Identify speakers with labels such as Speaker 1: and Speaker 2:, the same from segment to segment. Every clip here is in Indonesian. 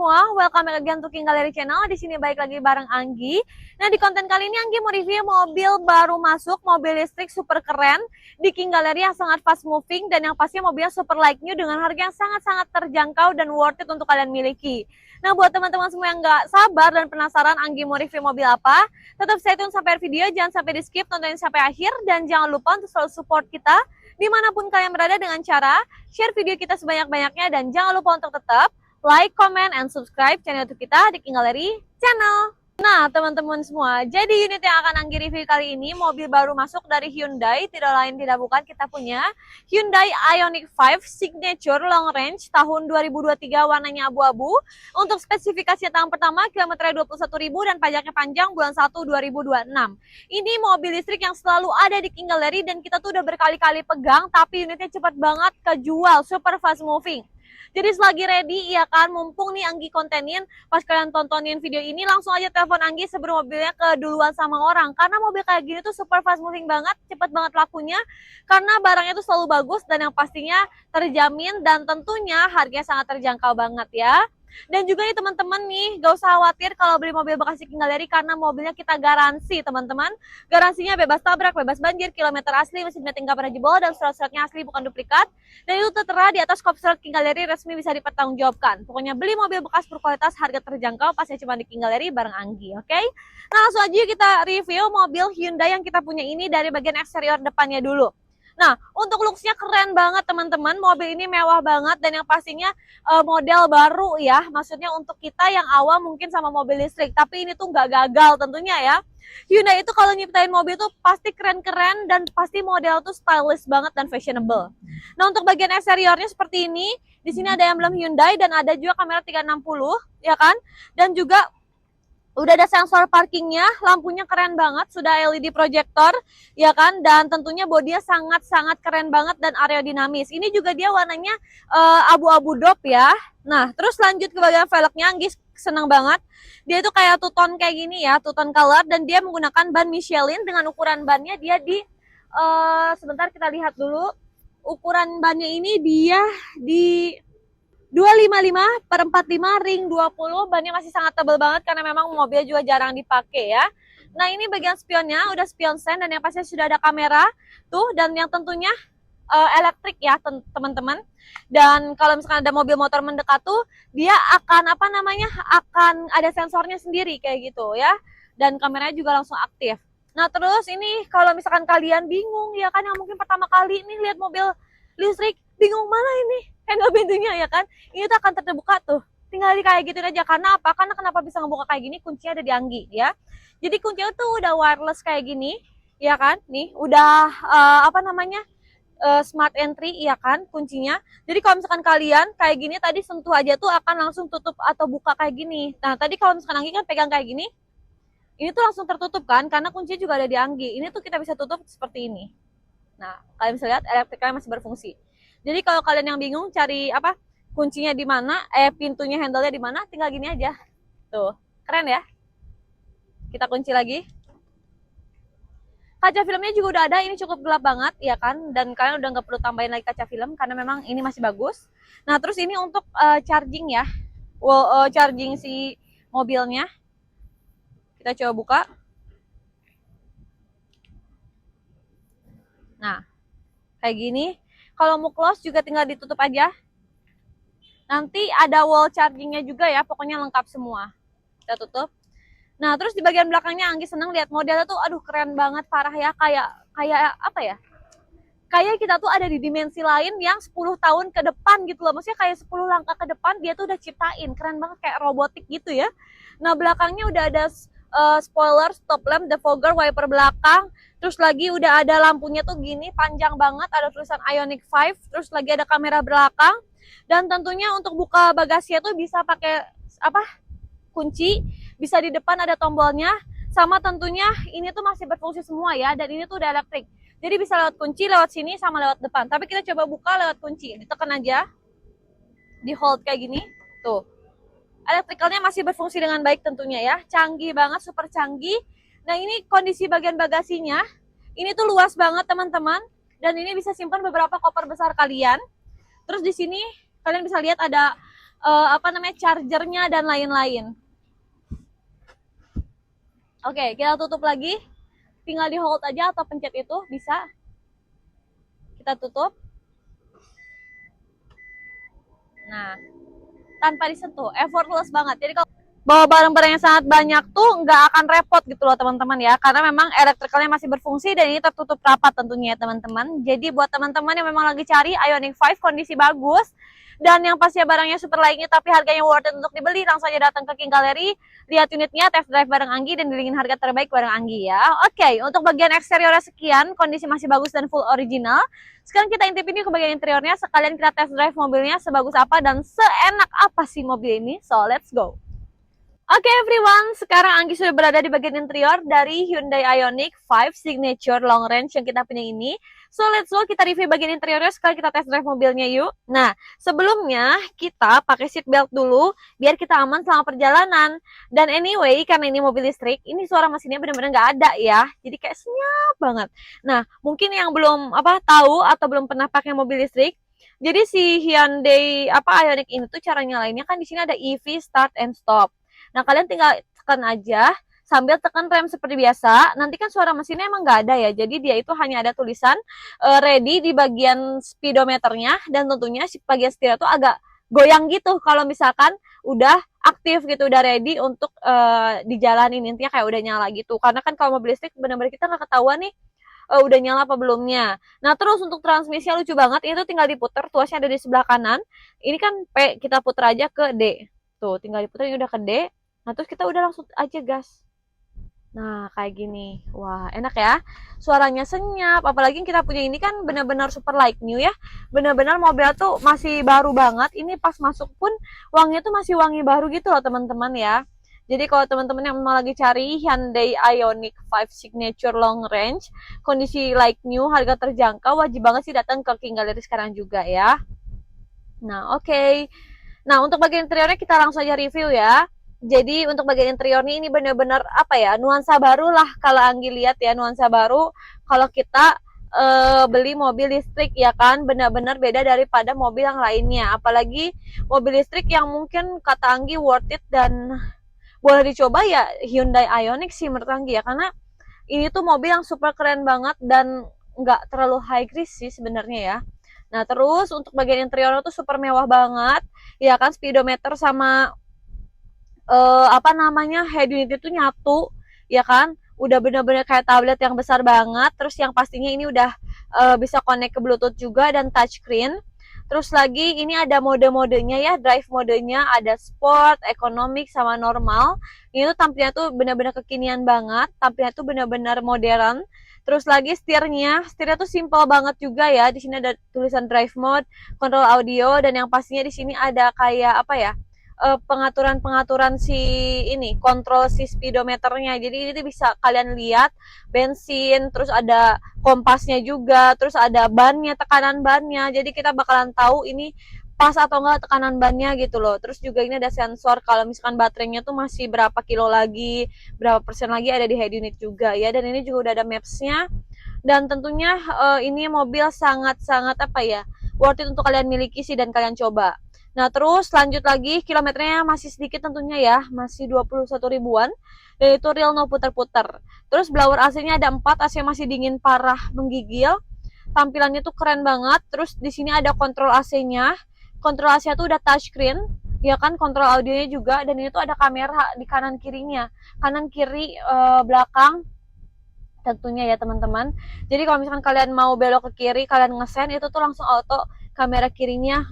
Speaker 1: semua, welcome back again to King Gallery Channel. Di sini balik lagi bareng Anggi. Nah, di konten kali ini Anggi mau review mobil baru masuk, mobil listrik super keren di King Gallery yang sangat fast moving dan yang pasti mobilnya super like new dengan harga yang sangat-sangat terjangkau dan worth it untuk kalian miliki. Nah, buat teman-teman semua yang nggak sabar dan penasaran Anggi mau review mobil apa, tetap stay tune sampai video, jangan sampai di skip, tontonin sampai akhir, dan jangan lupa untuk selalu support kita dimanapun kalian berada dengan cara share video kita sebanyak-banyaknya, dan jangan lupa untuk tetap like, comment, and subscribe channel YouTube kita di King Gallery Channel. Nah, teman-teman semua, jadi unit yang akan Anggi review kali ini mobil baru masuk dari Hyundai, tidak lain tidak bukan kita punya Hyundai Ioniq 5 Signature Long Range tahun 2023, warnanya abu-abu. Untuk spesifikasi tahun pertama, kilometernya 21.000 dan pajaknya panjang bulan 1 2026. Ini mobil listrik yang selalu ada di King Gallery dan kita tuh udah berkali-kali pegang, tapi unitnya cepat banget kejual, super fast moving. Jadi selagi ready, ya kan, mumpung nih Anggi kontenin, pas kalian tontonin video ini langsung aja telepon Anggi sebelum mobilnya keduluan sama orang. Karena mobil kayak gini tuh super fast moving banget, cepet banget lakunya, karena barangnya tuh selalu bagus dan yang pastinya terjamin dan tentunya harganya sangat terjangkau banget ya. Dan juga nih teman-teman nih, gak usah khawatir kalau beli mobil bekas di King Gallery karena mobilnya kita garansi teman-teman. Garansinya bebas tabrak, bebas banjir, kilometer asli, mesin metik gak pernah jebol, dan surat-suratnya asli bukan duplikat. Dan itu tertera di atas kop surat King Gallery resmi, bisa dipertanggungjawabkan. Pokoknya beli mobil bekas berkualitas, harga terjangkau, pasti cuma di King Gallery bareng Anggi, oke? Nah, langsung aja kita review mobil Hyundai yang kita punya ini dari bagian eksterior depannya dulu. Nah, untuk looks-nya keren banget teman-teman, mobil ini mewah banget dan yang pastinya model baru ya, maksudnya untuk kita yang awam mungkin sama mobil listrik, tapi ini tuh nggak gagal tentunya ya. Hyundai itu kalau nyiptain mobil tuh pasti keren-keren dan pasti model tuh stylish banget dan fashionable. Nah, untuk bagian eksteriornya seperti ini, di sini ada emblem Hyundai dan ada juga kamera 360 ya kan, dan juga udah ada sensor parkingnya, lampunya keren banget, sudah LED projector, ya kan, dan tentunya bodinya sangat-sangat keren banget dan aerodinamis. Ini juga dia warnanya abu-abu dop ya. Nah, terus lanjut ke bagian velgnya, Anggi seneng banget. Dia itu kayak two-tone kayak gini ya, two-tone color, dan dia menggunakan ban Michelin dengan ukuran bannya dia di, sebentar kita lihat dulu, ukuran bannya ini dia di 255/45 ring 20, bannya masih sangat tebal banget karena memang mobilnya juga jarang dipakai ya. Nah, ini bagian spionnya udah spion sen dan yang pasti sudah ada kamera tuh, dan yang tentunya elektrik ya teman-teman. Dan kalau misalkan ada mobil motor mendekat tuh dia akan akan ada sensornya sendiri kayak gitu ya, dan kameranya juga langsung aktif. Nah, terus ini kalau misalkan kalian bingung ya kan, yang mungkin pertama kali ini lihat mobil listrik, bingung mana ini handle pintunya ya kan, ini tuh akan terbuka tuh, tinggal di kayak gitu aja. Karena apa? Karena kenapa bisa ngebuka kayak gini, kuncinya ada di Anggi ya. Jadi kuncinya tuh udah wireless kayak gini ya kan, nih udah smart entry ya kan kuncinya. Jadi kalau misalkan kalian kayak gini tadi sentuh aja tuh akan langsung tutup atau buka kayak gini. Nah, tadi kalau misalkan Anggi kan pegang kayak gini, ini tuh langsung tertutup kan karena kuncinya juga ada di Anggi. Ini tuh kita bisa tutup seperti ini. Nah, kalian bisa lihat elektriknya masih berfungsi. Jadi kalau kalian yang bingung cari kuncinya di mana, pintunya, handle-nya di mana, tinggal gini aja. Tuh, keren ya. Kita kunci lagi. Kaca filmnya juga udah ada, ini cukup gelap banget ya kan, dan kalian udah nggak perlu tambahin lagi kaca film karena memang ini masih bagus. Nah, terus ini untuk charging ya, charging si mobilnya. Kita coba buka. Nah, kayak gini. Kalau mau close juga tinggal ditutup aja. Nanti ada wall chargingnya juga ya, pokoknya lengkap semua. Kita tutup. Nah, terus di bagian belakangnya Anggi seneng lihat modelnya tuh, aduh keren banget, parah ya, kayak apa ya? Kayak kita tuh ada di dimensi lain yang 10 tahun ke depan gitu loh. Maksudnya kayak 10 langkah ke depan dia tuh udah ciptain, keren banget kayak robotik gitu ya. Nah, belakangnya udah ada spoiler, stop lamp, defogger, wiper belakang. Terus lagi udah ada lampunya tuh gini, panjang banget, ada tulisan Ioniq 5. Terus lagi ada kamera belakang. Dan tentunya untuk buka bagasinya tuh bisa pakai kunci. Bisa di depan ada tombolnya. Sama tentunya ini tuh masih berfungsi semua ya. Dan ini tuh udah elektrik. Jadi bisa lewat kunci, lewat sini, sama lewat depan. Tapi kita coba buka lewat kunci. Ditekan aja. Di hold kayak gini. Tuh. Elektrikalnya masih berfungsi dengan baik tentunya ya. Canggih banget, super canggih. Nah, ini kondisi bagian bagasinya. Ini tuh luas banget teman-teman. Dan ini bisa simpan beberapa koper besar kalian. Terus di sini kalian bisa lihat ada apa namanya, chargernya dan lain-lain. Oke, kita tutup lagi. Tinggal di hold aja atau pencet itu bisa. Kita tutup. Nah, tanpa disentuh, effortless banget. Jadi kalau bawa barang-barang yang sangat banyak tuh nggak akan repot gitu loh teman-teman ya, karena memang elektrikalnya masih berfungsi dan ini tertutup rapat tentunya ya teman-teman. Jadi buat teman-teman yang memang lagi cari Ioniq 5 kondisi bagus dan yang pasti barangnya super lainnya tapi harganya worth it untuk dibeli, langsung aja datang ke King Gallery, lihat unitnya, test drive bareng Anggi dan dilingin harga terbaik bareng Anggi ya. Oke, untuk bagian eksteriornya sekian, kondisi masih bagus dan full original. Sekarang kita intip ini ke bagian interiornya, sekalian kita test drive mobilnya sebagus apa dan seenak apa sih mobil ini. So let's go. Oke everyone, sekarang Anggi sudah berada di bagian interior dari Hyundai Ioniq 5 Signature Long Range yang kita punya ini. So let's go, kita review bagian interiornya, sekali kita test drive mobilnya yuk. Nah, sebelumnya kita pakai seat belt dulu biar kita aman selama perjalanan. Dan anyway, karena ini mobil listrik, ini suara mesinnya benar-benar nggak ada ya. Jadi kayak senyap banget. Nah, mungkin yang belum tahu atau belum pernah pakai mobil listrik, jadi si Hyundai Ioniq ini tuh cara nyalainnya kan di sini ada EV start and stop. Nah, kalian tinggal tekan aja sambil tekan rem seperti biasa. Nanti kan suara mesinnya emang nggak ada ya. Jadi dia itu hanya ada tulisan ready di bagian speedometernya. Dan tentunya si bagian setir itu agak goyang gitu kalau misalkan udah aktif gitu, udah ready untuk dijalanin. Intinya kayak udah nyala gitu. Karena kan kalau mobil listrik benar-benar kita nggak ketahuan nih udah nyala apa belumnya. Nah, terus untuk transmisinya lucu banget. Ini tuh tinggal diputer, tuasnya ada di sebelah kanan. Ini kan P, kita puter aja ke D. Tuh, tinggal diputer, ini udah ke D. Nah, terus kita udah langsung aja gas. Nah, kayak gini. Wah, enak ya. Suaranya senyap. Apalagi kita punya ini kan benar-benar super like new ya. Benar-benar mobil tuh masih baru banget. Ini pas masuk pun wanginya tuh masih wangi baru gitu loh teman-teman ya. Jadi kalau teman-teman yang mau lagi cari Hyundai Ioniq 5 Signature Long Range, kondisi like new, harga terjangkau, wajib banget sih datang ke King Gallery sekarang juga ya. Nah, oke. Nah, untuk bagian interiornya kita langsung aja review ya. Jadi untuk bagian interiornya ini benar-benar nuansa baru lah kalau Anggi lihat ya, nuansa baru kalau kita beli mobil listrik ya kan, benar-benar beda daripada mobil yang lainnya. Apalagi mobil listrik yang mungkin kata Anggi worth it dan boleh dicoba ya Hyundai Ioniq sih menurut Anggi ya, karena ini tuh mobil yang super keren banget dan nggak terlalu high risk sih sebenarnya ya. Nah, terus untuk bagian interiornya tuh super mewah banget ya kan, speedometer sama head unit itu nyatu ya kan, udah bener-bener kayak tablet yang besar banget. Terus yang pastinya ini udah bisa connect ke Bluetooth juga dan touchscreen. Terus lagi ini ada mode-modenya ya, drive modenya ada sport, economic sama normal. Ini tuh tampilnya tuh bener-bener kekinian banget, tampilnya tuh bener-bener modern. Terus lagi setirnya tuh simple banget juga ya. Di sini ada tulisan drive mode, control audio, dan yang pastinya di sini ada kayak pengaturan si ini, kontrol si speedometernya. Jadi ini bisa kalian lihat bensin, terus ada kompasnya juga, terus ada bannya, tekanan bannya. Jadi kita bakalan tahu ini pas atau enggak tekanan bannya gitu loh. Terus juga ini ada sensor kalau misalkan baterainya tuh masih berapa kilo lagi, berapa persen lagi, ada di head unit juga ya. Dan ini juga udah ada maps-nya. Dan tentunya ini mobil sangat-sangat worth it untuk kalian miliki sih dan kalian coba. Nah, terus lanjut lagi, kilometernya masih sedikit tentunya ya, masih 21 ribuan. Dan itu real no puter-puter. Terus blower AC-nya ada 4, AC masih dingin parah, menggigil. Tampilannya tuh keren banget. Terus di sini ada kontrol AC-nya. Kontrol AC tuh udah touchscreen, ya kan, kontrol audionya juga, dan ini tuh ada kamera di kanan kirinya. Kanan kiri belakang tentunya ya teman-teman. Jadi kalau misalkan kalian mau belok ke kiri, kalian ngesen, itu tuh langsung auto kamera kirinya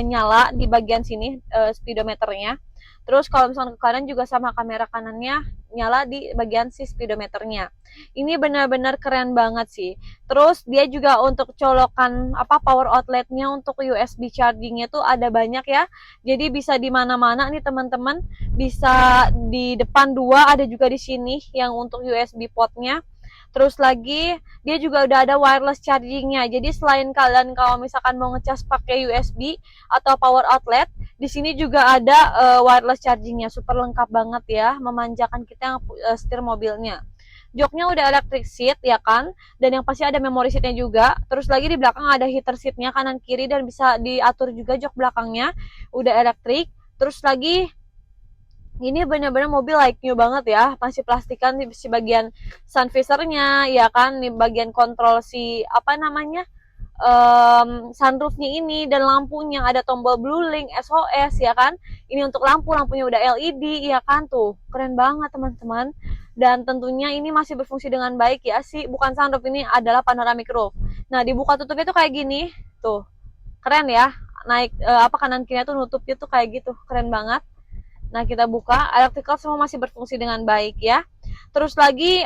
Speaker 1: nyala di bagian sini speedometernya. Terus kalau misalkan ke kanan juga sama, kamera kanannya nyala di bagian si speedometernya. Ini benar-benar keren banget sih. Terus dia juga untuk colokan power outletnya untuk USB chargingnya tuh ada banyak ya. Jadi bisa di mana-mana nih teman-teman. Bisa di depan 2, ada juga di sini yang untuk USB portnya. Terus lagi dia juga udah ada wireless chargingnya. Jadi selain kalian kalau misalkan mau ngecas pakai USB atau power outlet, di sini juga ada wireless chargingnya. Super lengkap banget ya, memanjakan kita yang setir mobilnya. Joknya udah electric seat ya kan, dan yang pasti ada memory seatnya juga. Terus lagi di belakang ada heater seatnya kanan kiri dan bisa diatur juga jok belakangnya, udah elektrik. Terus lagi ini bener-bener mobil like new banget ya, masih plastikan di bagian sun visor-nya ya kan, di bagian kontrol si apa namanya sunroofnya ini, dan lampunya ada tombol blue link SOS ya kan. Ini untuk lampunya udah LED ya kan, tuh keren banget teman-teman. Dan tentunya ini masih berfungsi dengan baik ya, sih bukan sunroof, ini adalah panoramic roof. Nah dibuka tutupnya tuh kayak gini tuh, keren ya, naik apa kanan kirinya tuh nutupnya tuh kayak gitu, keren banget. Nah kita buka, electrical semua masih berfungsi dengan baik ya. Terus lagi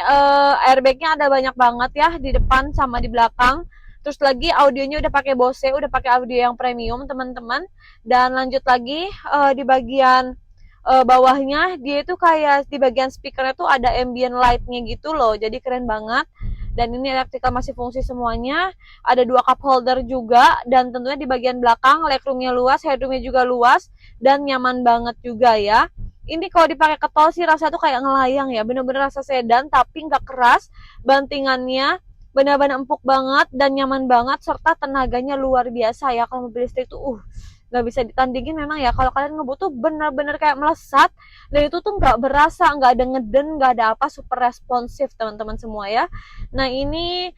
Speaker 1: airbagnya ada banyak banget ya di depan sama di belakang. Terus lagi audionya udah pakai Bose, udah pakai audio yang premium teman-teman. Dan lanjut lagi di bagian bawahnya dia itu kayak di bagian speakernya tuh ada ambient lightnya gitu loh. Jadi keren banget. Dan ini electrical masih fungsi semuanya. Ada 2 cup holder juga, dan tentunya di bagian belakang legroomnya luas, headroomnya juga luas dan nyaman banget juga ya. Ini kalau dipakai ke tol sih rasanya tuh kayak ngelayang ya, bener-bener rasa sedan tapi nggak keras, bantingannya benar-benar empuk banget dan nyaman banget, serta tenaganya luar biasa ya. Kalau mobil listrik tuh nggak bisa ditandingin memang ya. Kalau kalian ngebut tuh bener-bener kayak melesat, dan itu tuh nggak berasa, nggak ada ngeden, nggak ada apa, super responsif teman-teman semua ya. Nah ini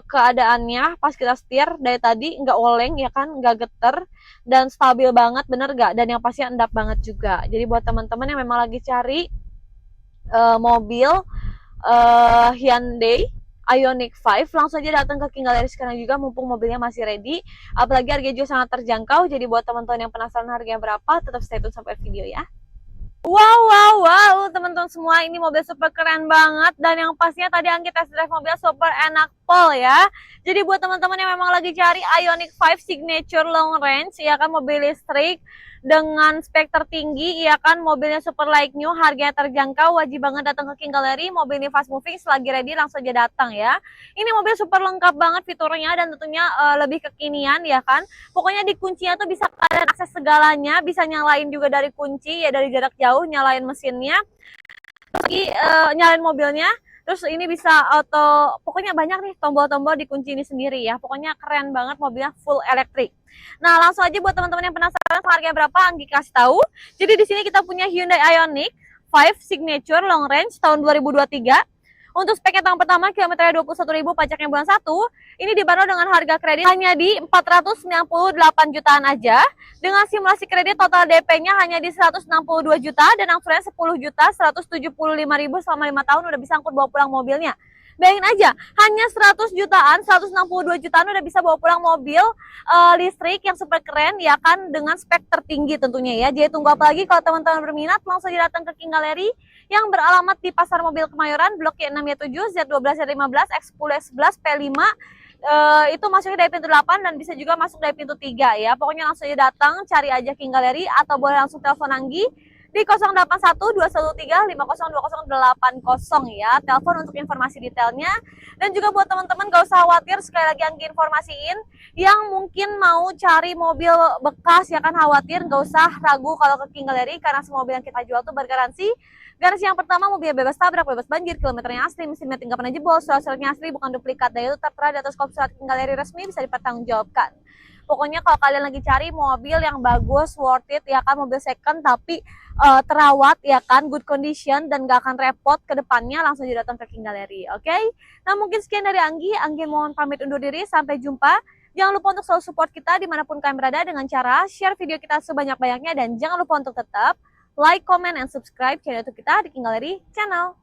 Speaker 1: keadaannya pas kita setir dari tadi nggak oleng ya kan, nggak geter, dan stabil banget, bener nggak? Dan yang pasti endap banget juga. Jadi buat teman-teman yang memang lagi cari mobil Hyundai Ioniq 5, langsung aja datang ke King Gallery sekarang juga, mumpung mobilnya masih ready. Apalagi harganya juga sangat terjangkau. Jadi buat teman-teman yang penasaran harganya berapa, tetap stay tune sampai video ya. Wow, teman-teman semua, ini mobil super keren banget, dan yang pastinya tadi Anggi test drive mobil super enak pol ya. Jadi buat teman-teman yang memang lagi cari Ioniq 5 Signature Long Range ya kan, mobil listrik dengan spek tertinggi ya kan, mobilnya super like new, harganya terjangkau, wajib banget datang ke King Gallery. Mobil ini fast moving, selagi ready langsung aja datang ya. Ini mobil super lengkap banget fiturnya, dan tentunya lebih kekinian ya kan. Pokoknya di kuncinya tuh bisa kalian akses segalanya, bisa nyalain juga dari kunci ya, dari jarak jauh nyalain mesinnya, lagi nyalain mobilnya. Terus ini bisa auto, pokoknya banyak nih tombol-tombol di kunci ini sendiri ya. Pokoknya keren banget, mobilnya full elektrik. Nah, langsung aja buat teman-teman yang penasaran harganya berapa, Anggi kasih tahu. Jadi di sini kita punya Hyundai Ioniq 5 Signature Long Range tahun 2023. Untuk spek yang pertama, kilometernya 21.000, pajaknya bulan 1. Ini dibanderol dengan harga kredit hanya di 498 jutaan aja. Dengan simulasi kredit total DP-nya hanya di 162 juta dan angsurannya 10 juta 175.000 selama 5 tahun, udah bisa angkut bawa pulang mobilnya. Bayangin aja, hanya 100 jutaan, 162 jutaan udah bisa bawa pulang mobil listrik yang super keren ya kan, dengan spek tertinggi tentunya ya. Jadi tunggu apa lagi, kalau teman-teman berminat langsung aja datang ke King Gallery yang beralamat di Pasar Mobil Kemayoran, Blok Y6Y7, Z12, Z15, X10, X11, P5. Itu masuknya dari pintu 8 dan bisa juga masuk dari pintu 3 ya. Pokoknya langsung aja datang, cari aja King Gallery, atau boleh langsung telepon Anggi di 081213502080 ya. Telepon untuk informasi detailnya. Dan juga buat teman-teman gak usah khawatir, sekali lagi Anggi informasiin, yang mungkin mau cari mobil bekas ya kan, khawatir, gak usah ragu kalau ke King Gallery, karena semua mobil yang kita jual tuh bergaransi. Garansi yang pertama, mobilnya bebas tabrak, bebas banjir, kilometernya asli, mesinnya tinggal pernah jebol, surat-suratnya asli bukan duplikat, dan itu tertera di atas kopi surat King Gallery resmi, bisa dipertanggungjawabkan. Pokoknya kalau kalian lagi cari mobil yang bagus, worth it ya kan, mobil second tapi terawat ya kan, good condition dan gak akan repot ke depannya, langsung aja datang ke King Gallery, oke? Nah mungkin sekian dari Anggi mohon pamit undur diri, sampai jumpa. Jangan lupa untuk selalu support kita dimanapun kalian berada dengan cara share video kita sebanyak-banyaknya, dan jangan lupa untuk tetap like, comment, and subscribe channel YouTube kita di King Gallery Channel.